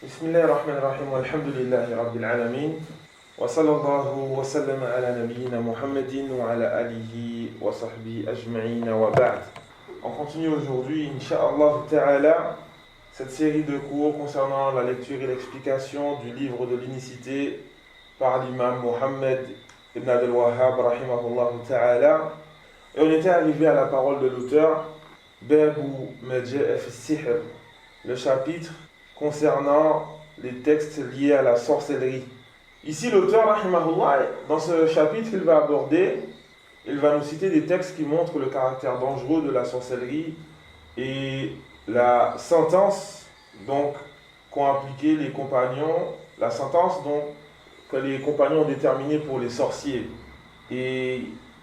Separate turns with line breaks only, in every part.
بسم الله الرحمن الرحيم والحمد لله رب العالمين وصلى الله وسلم على نبينا محمد وعلى آله وصحبه أجمعين وبعد. On continue aujourd'hui, Inch'Allah Ta'ala, cette série de cours concernant la lecture et l'explication du livre de l'unicité par l'imam Mohammed ibn Abdel Wahhab rahimahullah Ta'ala. Et on était arrivé à la parole de l'auteur, Babu Maja'a fi Sihr, le chapitre concernant les textes liés à la sorcellerie. Ici, l'auteur, rahimahullah, dans ce chapitre, il va nous citer des textes qui montrent le caractère dangereux de la sorcellerie et la sentence donc qu'ont appliqué les compagnons, la sentence donc que les compagnons ont déterminée pour les sorciers. Et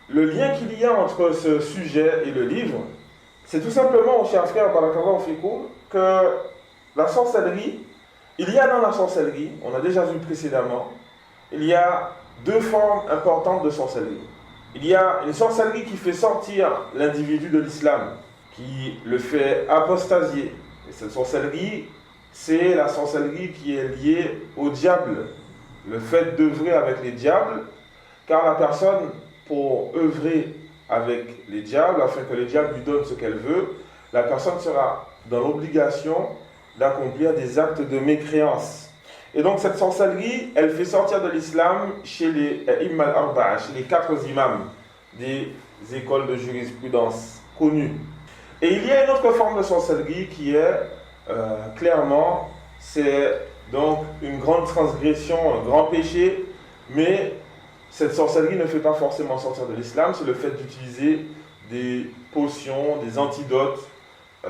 le lien qu'il y a entre ce sujet et le livre, c'est tout simplement, chers frères, barakallahu fikum, que la sorcellerie, il y a dans la sorcellerie, on a déjà vu précédemment, il y a deux formes importantes de sorcellerie. Il y a une sorcellerie qui fait sortir l'individu de l'islam, qui le fait apostasier. Et cette sorcellerie, c'est la sorcellerie qui est liée au diable, le fait d'œuvrer avec les diables, car la personne, pour œuvrer avec les diables, afin que les diables lui donnent ce qu'elle veut, la personne sera dans l'obligation d'accomplir des actes de mécréance. Et donc cette sorcellerie, elle fait sortir de l'islam chez les imam al-arba'a, chez les 4 imams des écoles de jurisprudence connues. Et il y a une autre forme de sorcellerie qui est clairement, c'est donc une grande transgression, un grand péché, mais cette sorcellerie ne fait pas forcément sortir de l'islam, c'est le fait d'utiliser des potions, des antidotes,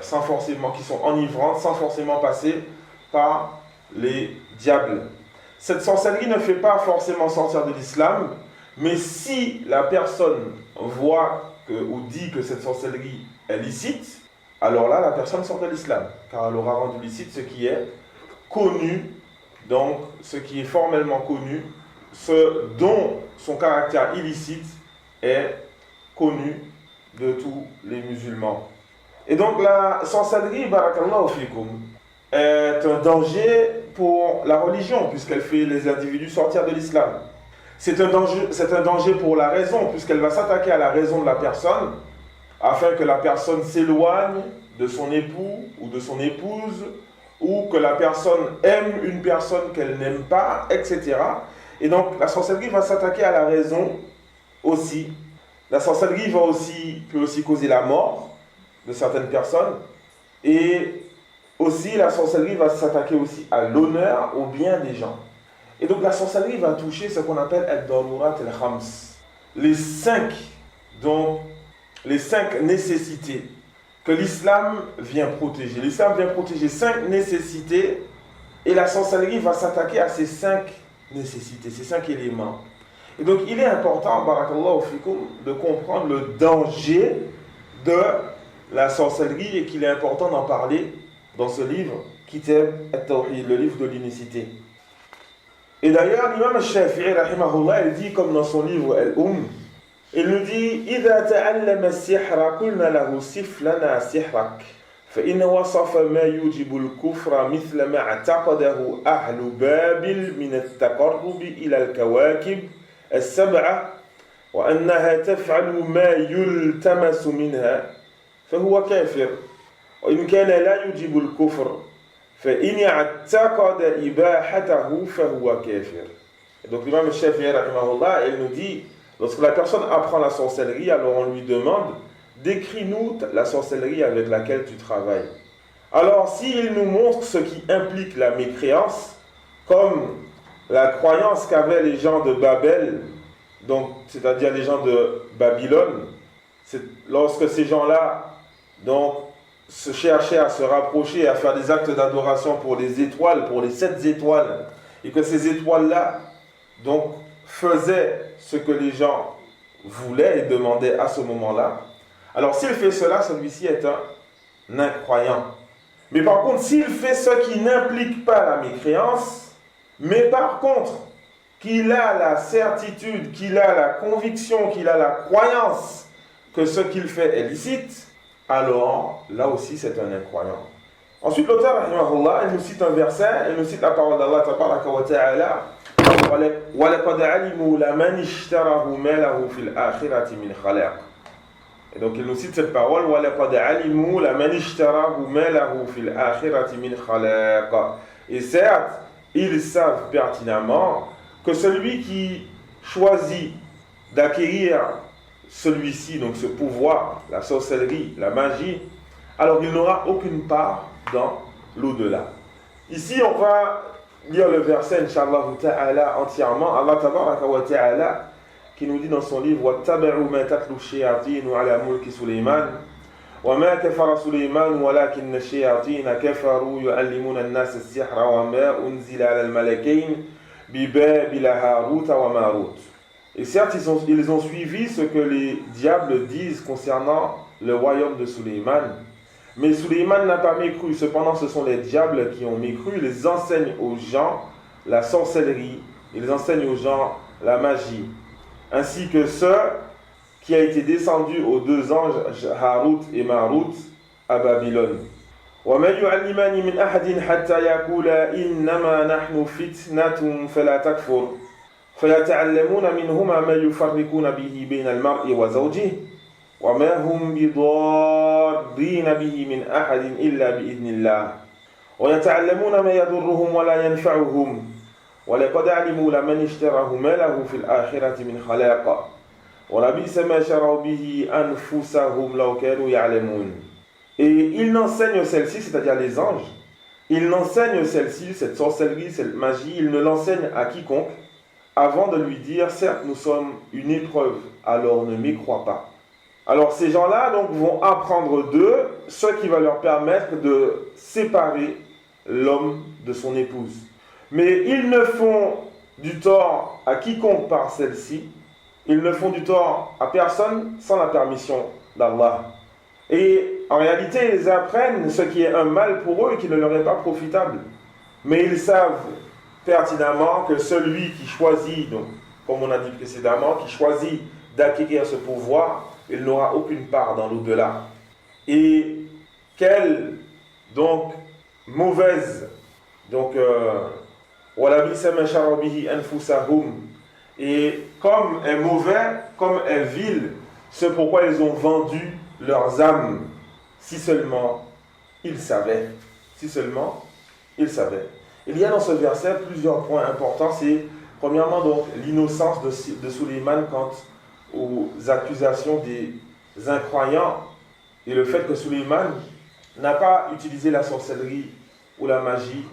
sans forcément, qui sont enivrantes, sans forcément passer par les diables. Cette sorcellerie ne fait pas forcément sortir de l'islam, mais si la personne voit ou dit que cette sorcellerie est licite, alors là, la personne sort de l'islam, car elle aura rendu licite ce qui est connu, donc ce qui est formellement connu, ce dont son caractère illicite est connu de tous les musulmans. Et donc la sorcellerie, barakallahu fikum, est un danger pour la religion, puisqu'elle fait les individus sortir de l'islam. C'est un danger pour la raison, puisqu'elle va s'attaquer à la raison de la personne, afin que la personne s'éloigne de son époux ou de son épouse, ou que la personne aime une personne qu'elle n'aime pas, etc. Et donc la sorcellerie va s'attaquer à la raison aussi. La sorcellerie peut aussi causer la mort de certaines personnes, et aussi la sorcellerie va s'attaquer aussi à l'honneur, au bien des gens. Et donc la sorcellerie va toucher ce qu'on appelle ad-darurat al-khams, les 5 nécessités que l'islam vient protéger. L'islam vient protéger 5 nécessités, et la sorcellerie va s'attaquer à ces 5 nécessités, ces 5 éléments. Et donc il est important, barakallahu fikum, de comprendre le danger de la sorcellerie, et qu'il est important d'en parler dans ce livre, Kitab al-Tawhid, le livre de l'unicité. Et d'ailleurs, l'imam al-Shafi'i, rahimahullah, il dit, comme dans son livre Al-Umm, il nous dit إذا تعلم السحر قلنا له صف لنا سحرك فإن وصف ما يوجب الكفر مثل ما اعتقده أهل بابل من التقرب إلى الكواكب السبعة وأنها تفعل ما يلتمس منها فهو كافر وإن كان لا يجب الكفر فإن اعتقد إباحته فهو كافر. Et donc l'imam al-Shafi'i rahimahullah, il nous dit, lorsque la personne apprend la sorcellerie, alors on lui demande, décris-nous la sorcellerie avec laquelle tu travailles. Alors s'il nous montre ce qui implique la mécréance, comme la croyance qu'avaient les gens de Babel, donc c'est-à-dire les gens de Babylone, lorsque ces gens-là donc se cherchaient à se rapprocher, à faire des actes d'adoration pour les étoiles, pour les 7 étoiles, et que ces étoiles-là donc faisaient ce que les gens voulaient et demandaient à ce moment-là, alors s'il fait cela, celui-ci est un incroyant. Mais par contre, s'il fait ce qui n'implique pas la mécréance, mais par contre qu'il a la certitude, qu'il a la conviction, qu'il a la croyance que ce qu'il fait est licite, alors là aussi c'est un incroyant. Ensuite, l'auteur, rahimahullah, il nous cite un verset, il nous cite la parole d'Allah tabaraka wa ta'ala. وَلَقَدْ عَلِمُوا لَمَنِ اشْتَرَهُ مَا فِي الْآخِرَةِ مِنْ خَلَاقٍ. Et donc il nous cite cette parole وَلَقَدْ عَلِمُوا لَمَنِ اشْتَرَهُ مَا فِي الْآخِرَةِ مِنْ خَلَاقٍ. Et certes, ils savent pertinemment que celui qui choisit d'acquérir celui-ci, donc ce pouvoir, la sorcellerie, la magie, alors il n'aura aucune part dans l'au-delà. Ici, on va lire le verset, Inch'Allah ta'ala, entièrement. Allah tabaraka wa ta'ala, qui nous dit dans son livre وَاتَّبَعُوا مَا تَتْلُو الشَّيَاطِينُ عَلَى مُلْكِ سُلَيْمَانَ وَمَا كَفَرَ سُلَيْمَانُ وَلَكِنَّ الشَّيَاطِينَ كَفَرُوا يُعَلِّمُونَ النَّاسَ السِّحْرَ وَمَا أُنزِلَ عَلَى الْمَلَكَيْنِ بِبَابِلَ هَارُوتَ وَمَارُوتَ. Et certes, ils ont suivi ce que les diables disent concernant le royaume de Sulayman. Mais Sulayman n'a pas mécru. Cependant, ce sont les diables qui ont mécru. Ils enseignent aux gens la sorcellerie. Ils enseignent aux gens la magie. Ainsi que ce qui a été descendu aux deux anges, Harut et Marut, à Babylone. وَمَا يُعَلِّمَانِ مِنْ أَحَدٍ حَتَّى يَقُولَا إِنَّمَا نَحْنُ فِتْنَةٌ فَلَا تَكْفُرْ فَيَتَعَلَّمُونَ مِنْهُمَا مَا يُفَرِّقُونَ بِهِ بَيْنَ الْمَرْءِ وَزَوْجِهِ وَمَا هُمْ بِضَارِّينَ بِهِ مِنْ أَحَدٍ إِلَّا بِإِذْنِ اللَّهِ وَيَتَعَلَّمُونَ مَا يَضُرُّهُمْ وَلَا يَنْفَعُهُمْ وَلَقَدْ عَلِمُوا لَمَنِ اشْتَرَاهُ مَا لَهُ فِي الْآخِرَةِ مِنْ خَلَاقٍ وَلَبِئْسَ مَا شَرَوْا بِهِ أَنفُسَهُمْ لَوْ كَانُوا يَعْلَمُونَ. Et ils n'enseignent celle-ci, c'est-à-dire les anges, ils n'enseignent celle-ci, cette sorcellerie, cette magie, ils ne l'enseignent à quiconque avant de lui dire, certes, nous sommes une épreuve, alors ne m'y crois pas. Alors ces gens-là donc, vont apprendre d'eux ce qui va leur permettre de séparer l'homme de son épouse. Mais ils ne font du tort à quiconque par celle-ci, ils ne font du tort à personne sans la permission d'Allah. Et en réalité, ils apprennent ce qui est un mal pour eux et qui ne leur est pas profitable. Mais ils savent pertinemment que celui qui choisit, donc, comme on a dit précédemment, qui choisit d'acquérir ce pouvoir, il n'aura aucune part dans l'au-delà. Et quelle donc mauvaise, donc et comme est mauvais, comme est vil, ce pourquoi ils ont vendu leurs âmes, si seulement ils savaient. Si seulement ils savaient. Il y a dans ce verset plusieurs points importants. C'est premièrement donc l'innocence de Sulayman quant aux accusations des incroyants et le fait que Sulayman n'a pas utilisé la sorcellerie ou la magie,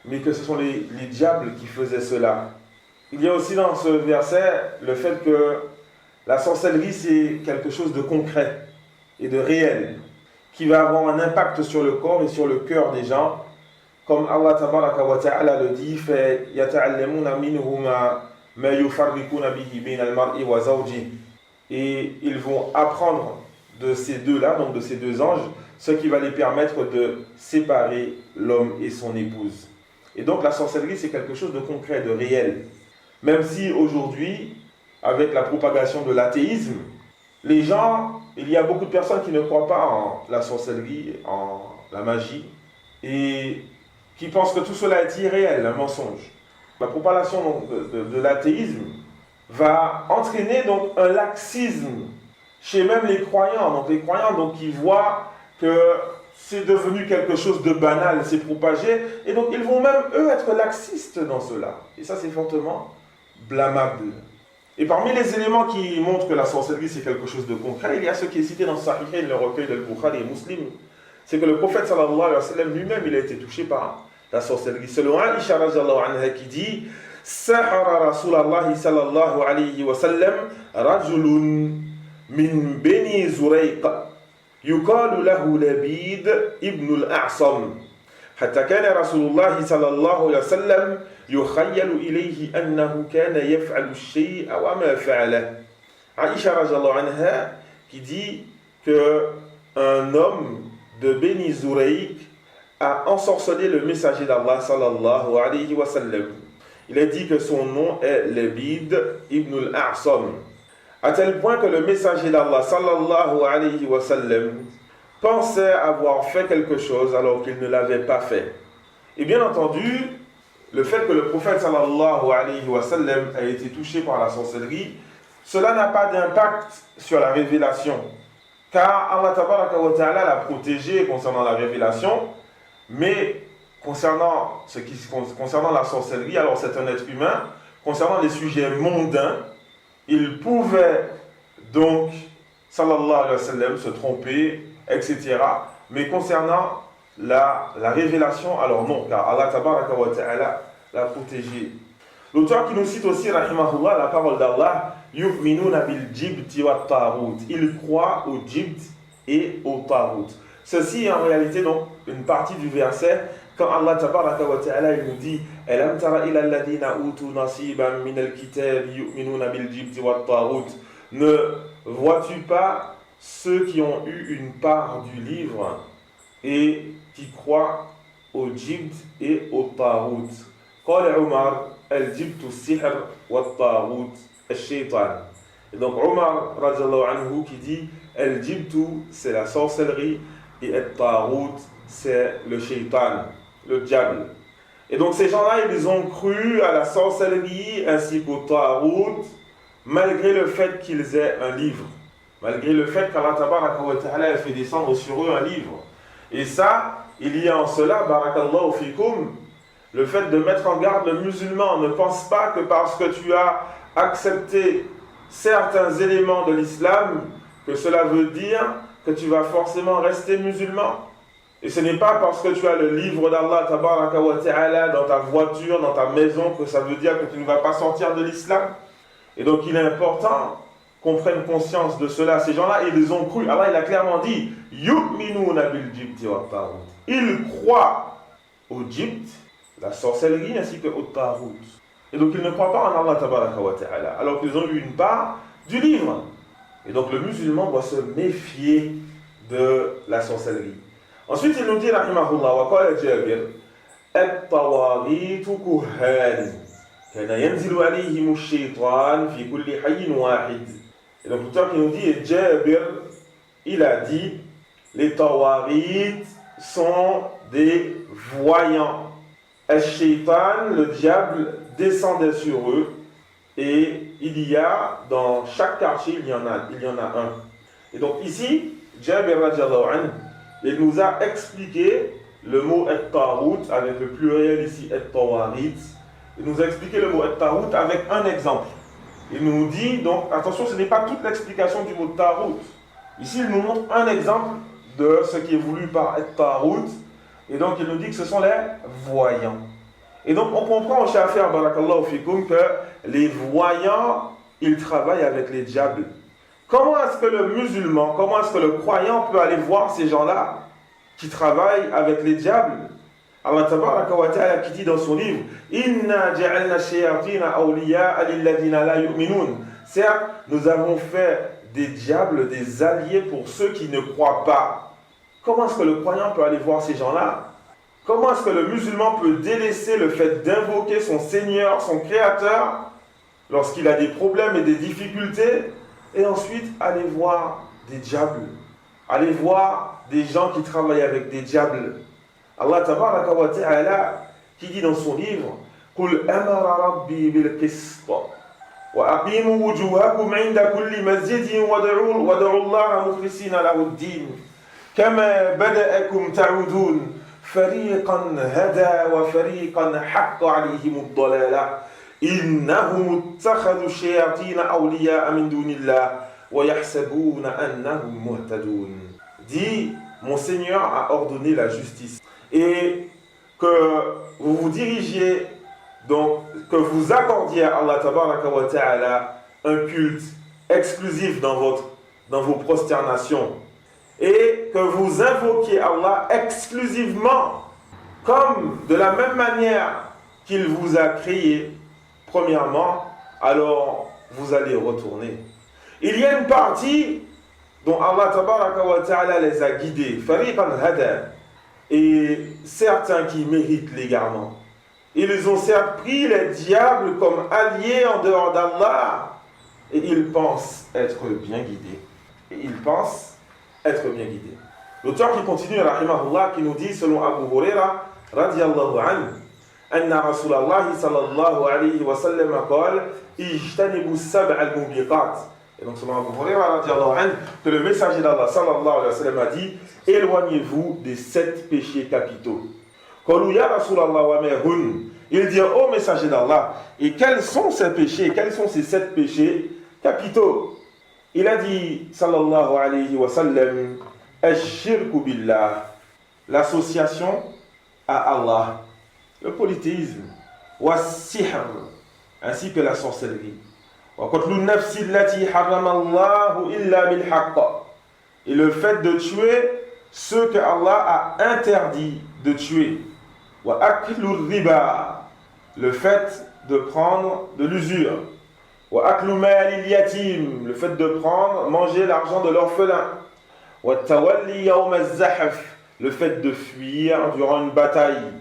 mais que ce sont les diables qui faisaient cela. Il y a aussi dans ce verset le fait que la sorcellerie c'est quelque chose de concret et de réel, qui va avoir un impact sur le corps et sur le cœur des gens, comme Allah tabaraka wa ta'ala le dit, et ils vont apprendre de ces deux-là, donc de ces deux anges, ce qui va les permettre de séparer l'homme et son épouse. Et donc la sorcellerie c'est quelque chose de concret, de réel. Même si aujourd'hui, avec la propagation de l'athéisme, les gens, il y a beaucoup de personnes qui ne croient pas en la sorcellerie, en la magie, et qui pensent que tout cela est irréel, un mensonge. La propagation de l'athéisme va entraîner donc un laxisme chez même les croyants. Donc les croyants donc, qui voient que c'est devenu quelque chose de banal, c'est propagé, et donc ils vont même eux être laxistes dans cela. Et ça c'est fortement blâmable. Et parmi les éléments qui montrent que la sorcellerie c'est quelque chose de concret, il y a ce qui est cité dans Sahihain, le recueil de Bukhari et Muslim, c'est que le prophète sallallahu alayhi wa sallam lui-même il a été touché par la sorcellerie. Selon Aïcha radhiyallahu anha qui dit Sahara Rasulallah sallallahu alayhi wa sallam rajulun min bani Zurayq yuqalu lahu Labid ibn al-A'sam حتى كان رسول الله صلى الله عليه وسلم يخيل إليه أنه كان يفعل الشيء وما فعله. Aïcha radhiyallahu anha qui dit que un homme de Beni Zurayq a ensorcelé le messager d'Allah sallallahu alayhi wa sallam. Il a dit que son nom est Labid ibn al-A'sam, à tel point que le messager d'Allah sallallahu alayhi wa sallam pensait avoir fait quelque chose alors qu'il ne l'avait pas fait. Et bien entendu, le fait que le prophète sallallahu alayhi wa sallam a été touché par la sorcellerie, cela n'a pas d'impact sur la révélation. Car Allah tabaraka wa ta'ala l'a protégé concernant la révélation, mais concernant la sorcellerie, alors c'est un être humain, concernant les sujets mondains, il pouvait donc, sallallahu alayhi wa sallam, se tromper, etc. Mais concernant la révélation, alors non, car Allah tabaraka wa ta'ala l'a protégé. L'auteur qui nous cite aussi, rahimahullah, la parole d'Allah, yu'minuna bil jibti wa tarut. Ils croient au jibt et au tarut. Ceci est en réalité donc une partie du verset quand Allah tabaraka wa ta'ala il nous dit alam tara ila alladhina utu nasiban min al-kitab yu'minuna bil jibti wa tarut. Ne vois-tu pas ceux qui ont eu une part du livre et qui croient au jibt et au tarut? Qala Umar al-jibtu sihr wa tarut al-shaytan. Et donc Omar radiyallahu anhu qui dit al-jibtu c'est la sorcellerie et al-tarut c'est le shaytan, le diable. Et donc ces gens-là ils ont cru à la sorcellerie ainsi qu'au tarut malgré le fait qu'ils aient un livre, malgré le fait qu'Allah tabaraka wa ta'ala a fait descendre sur eux un livre. Et ça, il y a en cela, barakallahu fikum, le fait de mettre en garde le musulman. Ne pense pas que parce que tu as accepté certains éléments de l'islam, que cela veut dire que tu vas forcément rester musulman. Et ce n'est pas parce que tu as le livre d'Allah tabaraka wa ta'ala dans ta voiture, dans ta maison, que ça veut dire que tu ne vas pas sortir de l'islam. Et donc il est important qu'on prenne conscience de cela. Ces gens-là, ils ont cru. Allah, il a clairement dit yu'minuna bil jibti wa tarut. Ils croient au jibt, la sorcellerie, ainsi qu'au tarut. Et donc ils ne croient pas en Allah tabaraka wa ta'ala, alors qu'ils ont eu une part du livre. Et donc le musulman doit se méfier de la sorcellerie. Ensuite, il nous dit, rahimahullah, wa qala Jabir, at-tawaritu kuhan. كان ينزل عليهم الشيطان في كل حي واحد. Et donc l'auteur qui nous dit, et Jabir, il a dit, les tawarit sont des voyants. Al-Shaytan, le diable, descendait sur eux, et il y a, dans chaque quartier, il y en a un. Et donc ici, Jabir radiallahu anhu, il nous a expliqué le mot at-tarut, avec le pluriel ici, at-tawarit. Il nous a expliqué le mot at-tarut avec un exemple. Il nous dit, donc, attention, ce n'est pas toute l'explication du mot tarut. Ici, il nous montre un exemple de ce qui est voulu par at-tarut. Et donc, il nous dit que ce sont les voyants. Et donc, on comprend au Shafir, barakallahu fikum, que les voyants, ils travaillent avec les diables. Comment est-ce que le musulman, comment est-ce que le croyant peut aller voir ces gens-là qui travaillent avec les diables? Allah tabaraka wa ta'ala qui dit dans son livre Inna ja'alna shayatina awliya'a lilladhina la yu'minun. Certes, nous avons fait des diables des alliés pour ceux qui ne croient pas. Comment est-ce que le croyant peut aller voir ces gens-là? Comment est-ce que le musulman peut délaisser le fait d'invoquer son Seigneur, son Créateur, lorsqu'il a des problèmes et des difficultés, et ensuite aller voir des diables, aller voir des gens qui travaillent avec des diables? Allah tabaraka wa ta'ala qui dit dans son livre Qul amara rabbi bil qist wa aqimu wujuhakum 'inda kulli masjidin wad'u Allah mukhlisina lahu ad-din kama bada'akum ta'udun fariqan hada wa fariqan haqqa 'alayhim ad-dalalah innahum ittakhadhu shayatin awliya'a min dunillah wa yahsabuna annahum muhtadun. Dit, mon Seigneur a ordonné la justice. Et que vous vous dirigiez, donc que vous accordiez à Allah tabaraka wa ta'ala un culte exclusif dans vos prosternations et que vous invoquiez Allah exclusivement comme de la même manière qu'il vous a créé premièrement, alors vous allez retourner. Il y a une partie dont Allah tabaraka wa ta'ala les a guidés, fariqan hada, et certains qui méritent l'égarement. Ils ont certes pris les diables comme alliés en dehors d'Allah et ils pensent être bien guidés. L'auteur qui continue, rahimahullah, qui nous dit, selon Abu Huraira, radiyallahu anhu, أن رسول الله صلى الله عليه وسلم قال اجتنبوا السبع الموبقات. Et donc selon Abu Huraira radiyallahu anhu, que le messager d'Allah sallallahu alayhi wa sallam a dit, éloignez-vous des 7 péchés capitaux. قالوا يا رسول الله وما هن. Il dit, ô messager d'Allah, et quels sont ces péchés, quels sont ces 7 péchés capitaux? Il a dit, sallallahu alayhi wa sallam, ash-shirku billah, l'association à Allah, le polythéisme, wa sihr, ainsi que la sorcellerie, wa qatlu nafsi allati harrama Allahu illa bil haqq, et le fait de tuer ceux que Allah a interdit de tuer, wa aklu riba, le fait de prendre de l'usure, wa aklu mal yatim, le fait de manger l'argent de l'orphelin, wa tawalli yawm az-zahf, le fait de fuir durant une bataille,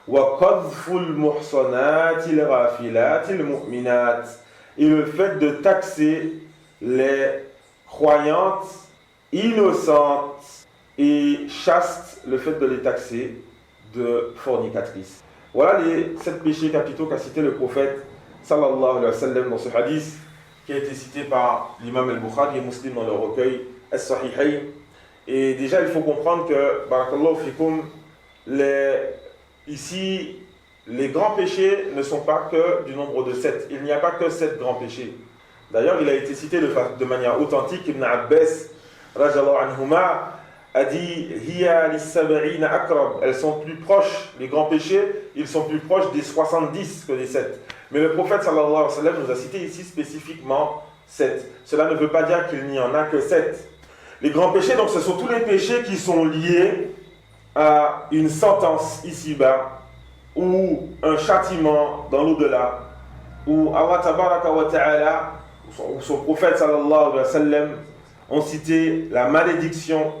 wa qadhful muhsanatil ghafilatil mu'minat, et le fait de taxer les croyantes innocentes et chastes, le fait de les taxer de fornicatrices. Voilà les 7 péchés capitaux qu'a cité le prophète sallallahu alayhi wa sallam dans ce hadith qui a été cité par l'imam al-Bukhari et Muslim dans le recueil As-Sahihayn. Et déjà il faut comprendre que barakallahu fikum, ici les grands péchés ne sont pas que du nombre de 7. Il n'y a pas que 7 grands péchés. D'ailleurs il a été cité de manière authentique. Ibn Abbas radiyallahu anhuma a dit hiya lis-sab'ina aqrab, elles sont plus proches, les grands péchés, ils sont plus proches des 70 que des 7. Mais le prophète sallallahu alayhi wa sallam nous a cité ici spécifiquement 7. Cela ne veut pas dire qu'il n'y en a que 7. Les grands péchés, donc ce sont tous les péchés qui sont liés à une sentence ici-bas ou un châtiment dans l'au-delà, où Allah tabaraka wa ta'ala ou son prophète sallallahu alayhi wa sallam ont cité la malédiction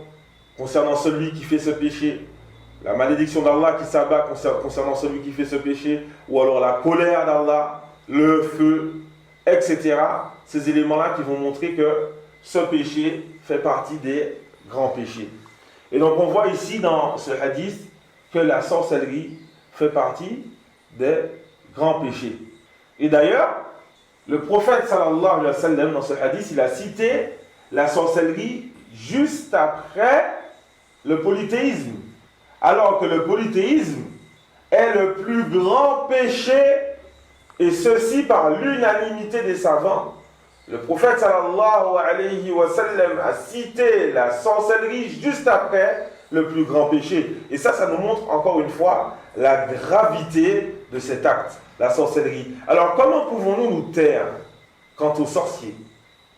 concernant celui qui fait ce péché, la malédiction d'Allah qui s'abat concernant celui qui fait ce péché, ou alors la colère d'Allah, le feu, etc. Ces éléments-là qui vont montrer que ce péché fait partie des grands péchés. Et donc on voit ici dans ce hadith que la sorcellerie fait partie des grands péchés. Et d'ailleurs, le prophète sallallahu alayhi wa sallam dans ce hadith, il a cité la sorcellerie juste après le polythéisme, alors que le polythéisme est le plus grand péché, et ceci par l'unanimité des savants. Le prophète sallallahu alayhi wa sallam a cité la sorcellerie juste après le plus grand péché. Et ça nous montre encore une fois la gravité de cet acte, la sorcellerie. Alors comment pouvons-nous nous taire quant aux sorciers?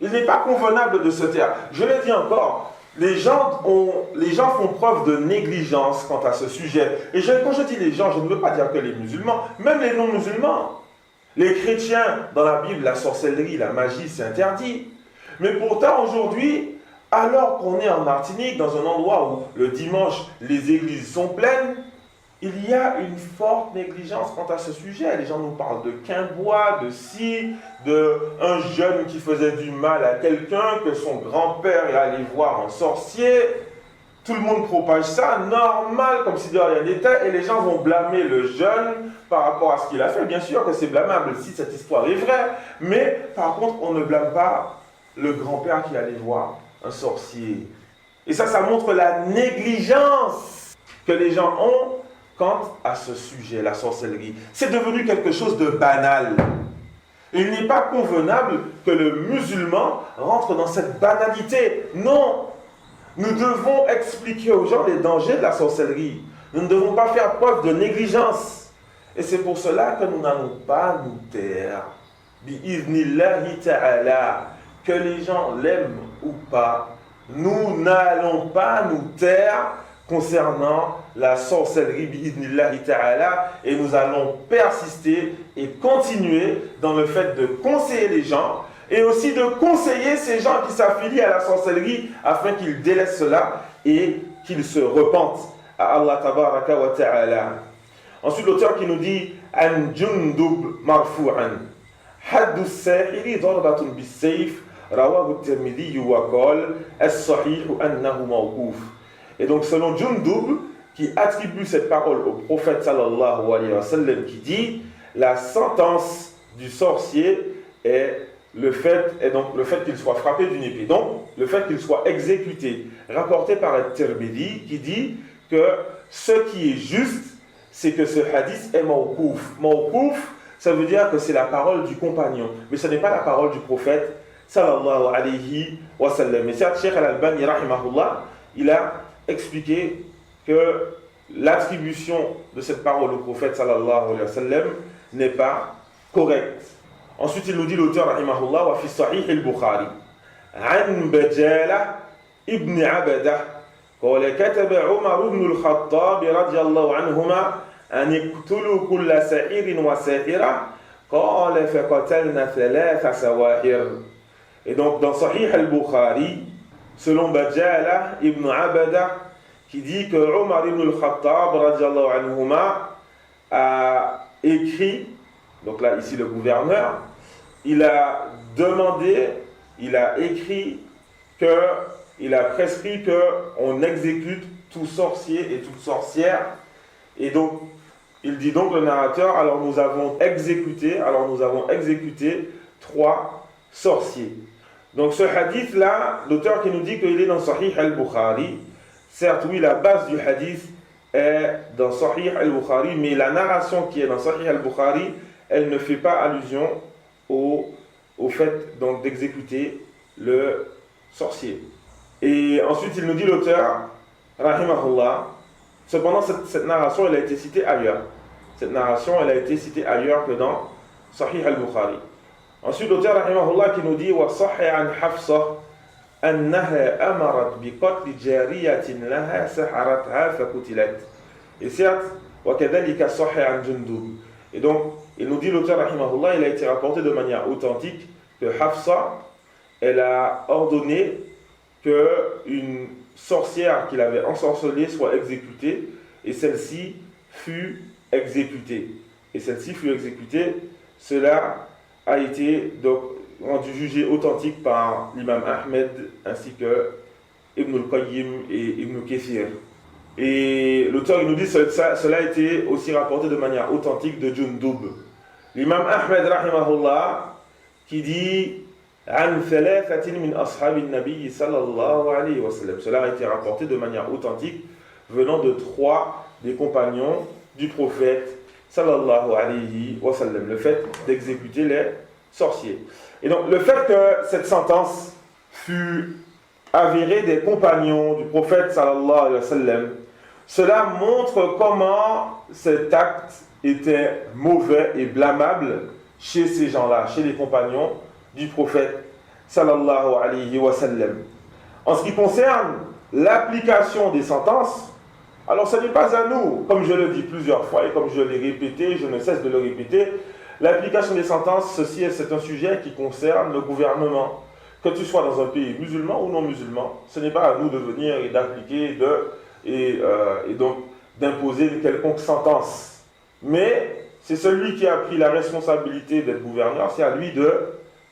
Il n'est pas convenable de se taire. Je l'ai dit encore, les gens font preuve de négligence quant à ce sujet. Et quand je dis les gens, je ne veux pas dire que les musulmans, même les non-musulmans. Les chrétiens, dans la Bible, la sorcellerie, la magie, c'est interdit. Mais pourtant, aujourd'hui, alors qu'on est en Martinique, dans un endroit où le dimanche, les églises sont pleines, il y a une forte négligence quant à ce sujet. Les gens nous parlent de quimbois, de scie, d'un jeune qui faisait du mal à quelqu'un, que son grand-père est allé voir un sorcier. Tout le monde propage ça, normal, comme si de rien n'était, et les gens vont blâmer le jeune par rapport à ce qu'il a fait. Bien sûr que c'est blâmable si cette histoire est vraie, mais par contre, on ne blâme pas le grand-père qui allait voir un sorcier. Et ça montre la négligence que les gens ont quant à ce sujet, la sorcellerie. C'est devenu quelque chose de banal. Il n'est pas convenable que le musulman rentre dans cette banalité. Non, nous devons expliquer aux gens les dangers de la sorcellerie. Nous ne devons pas faire preuve de négligence. Et c'est pour cela que nous n'allons pas nous taire. Bi-idhnillahi ta'ala. Que les gens l'aiment ou pas, nous n'allons pas nous taire concernant la sorcellerie bi-idhnillahi ta'ala, et nous allons persister et continuer dans le fait de conseiller les gens et aussi de conseiller ces gens qui s'affilient à la sorcellerie afin qu'ils délaissent cela et qu'ils se repentent à Allah tabaraka wa ta'ala. Ensuite l'auteur qui nous dit an Jundub marfu'an haddu as-sahiri darbatun bis-sayf rawahu at-Tirmidhi wa qala as-sahih annahu mawquf. Et donc selon Jundub, qui attribue cette parole au prophète sallallahu alayhi wa sallam, qui dit la sentence du sorcier est le fait qu'il soit frappé d'une épée, donc le fait qu'il soit exécuté, rapporté par At-Tirmidhi, qui dit que ce qui est juste, c'est que ce hadith est mawqouf. Mawqouf, ça veut dire que c'est la parole du compagnon, mais ce n'est pas la parole du prophète sallallahu alayhi wa sallam. Et certes, Cheikh Al-Albani rahimahullah, il a expliqué que l'attribution de cette parole au prophète sallallahu alayhi wa sallam n'est pas correcte. Ensuite, il nous dit l'auteur rahimahullah wa fi sahih al-Bukhari an Bajala ibn Abadah قال كتب عمر بن الخطاب رضي الله عنهما أن يقتلوا كل ساحر وساحرة قال فقتلنا 3 سواحر. Et donc dans Sahih al-Bukhari, selon Bajala ibn Abadah, qui dit que Omar ibn al-Khattab radiallahu anhuma a écrit, donc là ici le gouverneur, il a demandé, il a écrit que, il a prescrit qu'on exécute tout sorcier et toute sorcière. Et donc il dit donc le narrateur, alors nous avons exécuté 3 sorciers. Donc ce hadith là, l'auteur qui nous dit qu'il est dans Sahih al-Bukhari, certes oui, la base du hadith est dans Sahih al-Bukhari, mais la narration qui est dans Sahih al-Bukhari, elle ne fait pas allusion au fait donc d'exécuter le sorcier. Et ensuite il nous dit l'auteur, rahimahullah, cependant cette narration elle a été citée ailleurs. Cette narration elle a été citée ailleurs que dans Sahih al-Bukhari. Ensuite l'auteur rahimahullah qui nous dit wa sahih an Hafsa أنها أمرت بقتل جارية لها سحرتها فقتلت. Et certes, وكذلك صح عن جندب. Et donc, il nous dit l'auteur rahimahullah, il a été rapporté de manière authentique que Hafsa, elle a ordonné qu'une sorcière qu'il avait ensorcelée soit exécutée, et celle-ci fut exécutée. Cela a été donc rendu jugé authentique par l'imam Ahmed ainsi que Ibn al-Qayyim et Ibn Kathir. Et l'auteur il nous dit cela a été aussi rapporté de manière authentique de Jundub. L'imam Ahmed rahimahullah qui dit عن ثلاثة من أصحاب النبي صلى الله عليه وسلم. Cela a été rapporté de manière authentique venant de 3 des compagnons du prophète sallallahu alayhi wa sallam. Le fait d'exécuter les sorciers. Et donc le fait que cette sentence fut avérée des compagnons du prophète sallallahu alayhi wa sallam, cela montre comment cet acte était mauvais et blâmable chez ces gens-là, chez les compagnons du prophète sallallahu alayhi wa sallam. En ce qui concerne l'application des sentences, alors ce n'est pas à nous, comme je le dis plusieurs fois et comme je l'ai répété, je ne cesse de le répéter, l'application des sentences, c'est un sujet qui concerne le gouvernement. Que tu sois dans un pays musulman ou non musulman, ce n'est pas à nous de venir et d'appliquer et donc d'imposer une quelconque sentence. Mais c'est celui qui a pris la responsabilité d'être gouverneur, c'est à lui de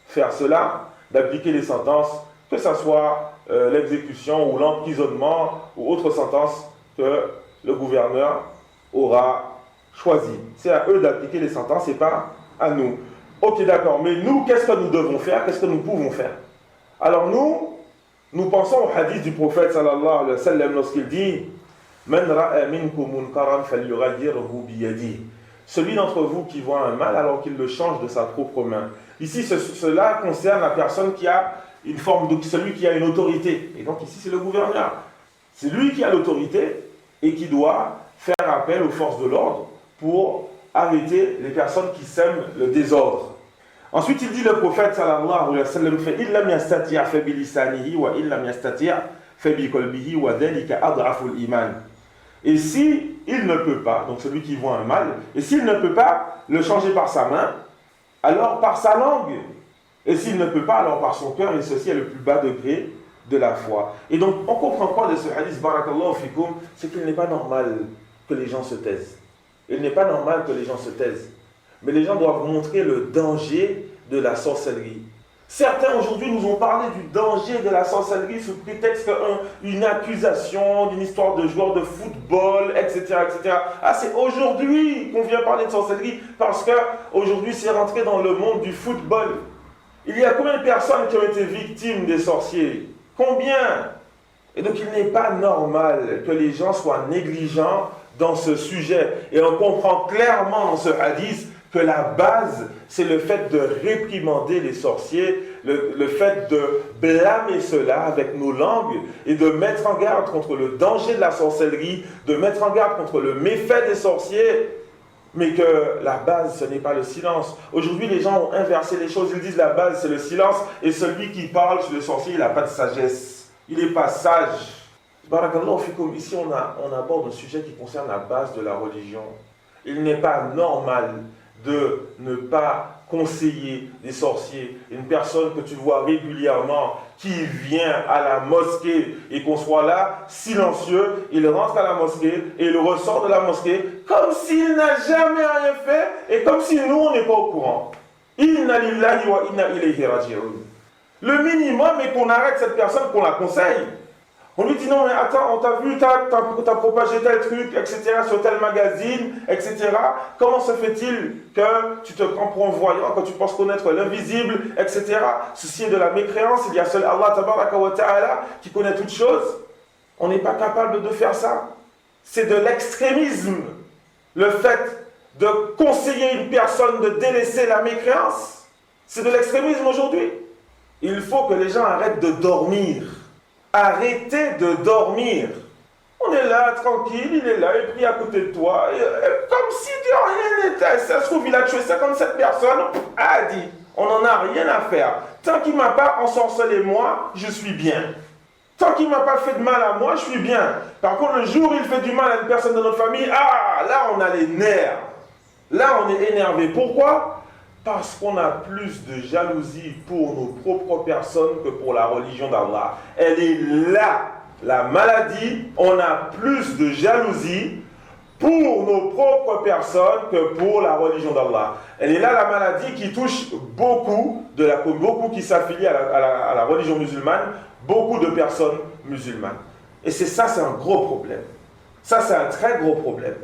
faire cela, d'appliquer les sentences, que ce soit l'exécution ou l'emprisonnement ou autre sentence que le gouverneur aura choisi. C'est à eux d'appliquer les sentences et pas à nous. Ok, d'accord, mais nous, qu'est-ce que nous devons faire? Qu'est-ce que nous pouvons faire? Alors nous pensons au hadith du prophète sallallahu alayhi wa sallam lorsqu'il dit Man ra'a minkum munkaran falyughayyirhu biyadihi. Celui d'entre vous qui voit un mal alors qu'il le change de sa propre main. Ici, cela concerne la personne qui a une forme de celui qui a une autorité. Et donc ici, c'est le gouverneur. C'est lui qui a l'autorité et qui doit faire appel aux forces de l'ordre pour arrêter les personnes qui sèment le désordre. Ensuite, il dit le prophète sallallahu alayhi wa sallam فَإِنْ لَمْ يَسْتَطِعْ فَبِلِسَانِهِ وَإِنْ لَمْ يَسْتَطِعْ فَبِقَلْبِهِ وَذَلِكَ أَضْعَفُ الْإِيمَانِ. Et si il ne peut pas, donc celui qui voit un mal, et s'il ne peut pas le changer par sa main, alors par sa langue. Et s'il ne peut pas, alors par son cœur, et ceci est le plus bas degré de la foi. Et donc, on comprend quoi de ce hadith, barakallahu fikum, c'est qu'il n'est pas normal que les gens se taisent. Il n'est pas normal que les gens se taisent. Mais les gens doivent montrer le danger de la sorcellerie. Certains aujourd'hui nous ont parlé du danger de la sorcellerie sous prétexte d'une accusation, d'une histoire de joueurs de football, etc. etc. Ah, c'est aujourd'hui qu'on vient parler de sorcellerie parce qu'aujourd'hui c'est rentré dans le monde du football. Il y a combien de personnes qui ont été victimes des sorciers? Combien? Et donc il n'est pas normal que les gens soient négligents dans ce sujet. Et on comprend clairement dans ce hadith que la base, c'est le fait de réprimander les sorciers, le fait de blâmer cela avec nos langues et de mettre en garde contre le danger de la sorcellerie, de mettre en garde contre le méfait des sorciers, mais que la base, ce n'est pas le silence. Aujourd'hui, les gens ont inversé les choses, ils disent la base, c'est le silence, et celui qui parle sur le sorcier, il n'a pas de sagesse, il n'est pas sage. Barakallahu fikoum, ici on aborde un sujet qui concerne la base de la religion. Il n'est pas normal de ne pas conseiller des sorciers. Une personne que tu vois régulièrement qui vient à la mosquée et qu'on soit là, silencieux, il rentre à la mosquée et il ressort de la mosquée comme s'il n'a jamais rien fait et comme si nous, on n'est pas au courant. Inna lillahi wa inna ilayhi raji'un. Le minimum est qu'on arrête cette personne, qu'on la conseille. On lui dit non, mais attends, on t'a vu, t'as propagé tel truc, etc., sur tel magazine, etc. Comment se fait-il que tu te prends pour un voyant, que tu penses connaître l'invisible, etc. Ceci est de la mécréance, il y a seul Allah tabaraka wa ta'ala qui connaît toutes choses. On n'est pas capable de faire ça. C'est de l'extrémisme. Le fait de conseiller une personne de délaisser la mécréance, c'est de l'extrémisme aujourd'hui. Il faut que les gens arrêtent de dormir. Arrêtez de dormir. On est là, tranquille, il est là, il prie à côté de toi, comme si de rien n'était. Ça se trouve, il a tué 57 personnes, a dit, on n'en a rien à faire. Tant qu'il ne m'a pas ensorcelé moi, je suis bien. Tant qu'il ne m'a pas fait de mal à moi, je suis bien. Par contre, le jour où il fait du mal à une personne de notre famille, là on a les nerfs. Là on est énervé. Pourquoi ? Parce qu'on a plus de jalousie pour nos propres personnes que pour la religion d'Allah. Elle est là, la maladie. On a plus de jalousie pour nos propres personnes que pour la religion d'Allah. Elle est là, la maladie qui touche beaucoup qui s'affilient à la religion musulmane, beaucoup de personnes musulmanes. Et c'est un gros problème. Ça, c'est un très gros problème.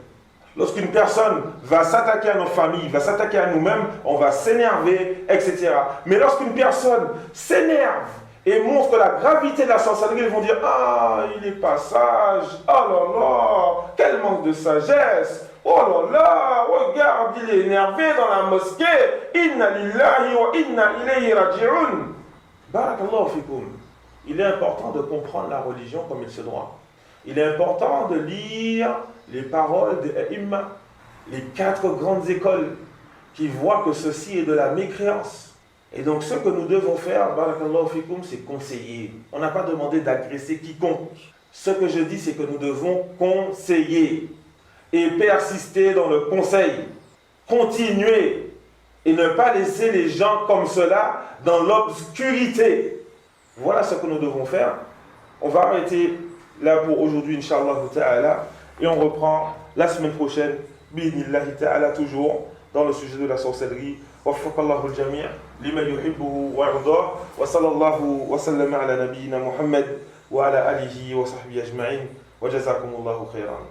Lorsqu'une personne va s'attaquer à nos familles, va s'attaquer à nous-mêmes, on va s'énerver, etc. Mais lorsqu'une personne s'énerve et montre la gravité de la sorcellerie, ils vont dire « Ah, il n'est pas sage, oh là là, quel manque de sagesse, oh là là, regarde, il est énervé dans la mosquée, inna lillahi wa inna ilayhi raji'un » Barakallahu fikoum. Il est important de comprendre la religion comme il se doit. Il est important de lire les paroles des A'imma, les 4 grandes écoles qui voient que ceci est de la mécréance. Et donc ce que nous devons faire, barakallahu fikoum, c'est conseiller. On n'a pas demandé d'agresser quiconque. Ce que je dis, c'est que nous devons conseiller et persister dans le conseil. Continuer et ne pas laisser les gens comme cela dans l'obscurité. Voilà ce que nous devons faire. On va arrêter là pour aujourd'hui, Inch'Allah ta'ala, et on reprend la semaine prochaine, bi'idhnillahi ta'ala, toujours dans le sujet de la sorcellerie. Waffaqallahu al-jami' lima yuhibbuhu wa yardah, wa sallallahu wa sallama ala nabiyyina Muhammad wa ala alihi wa sahbihi ajma'in, wa jazakumullahu khairan.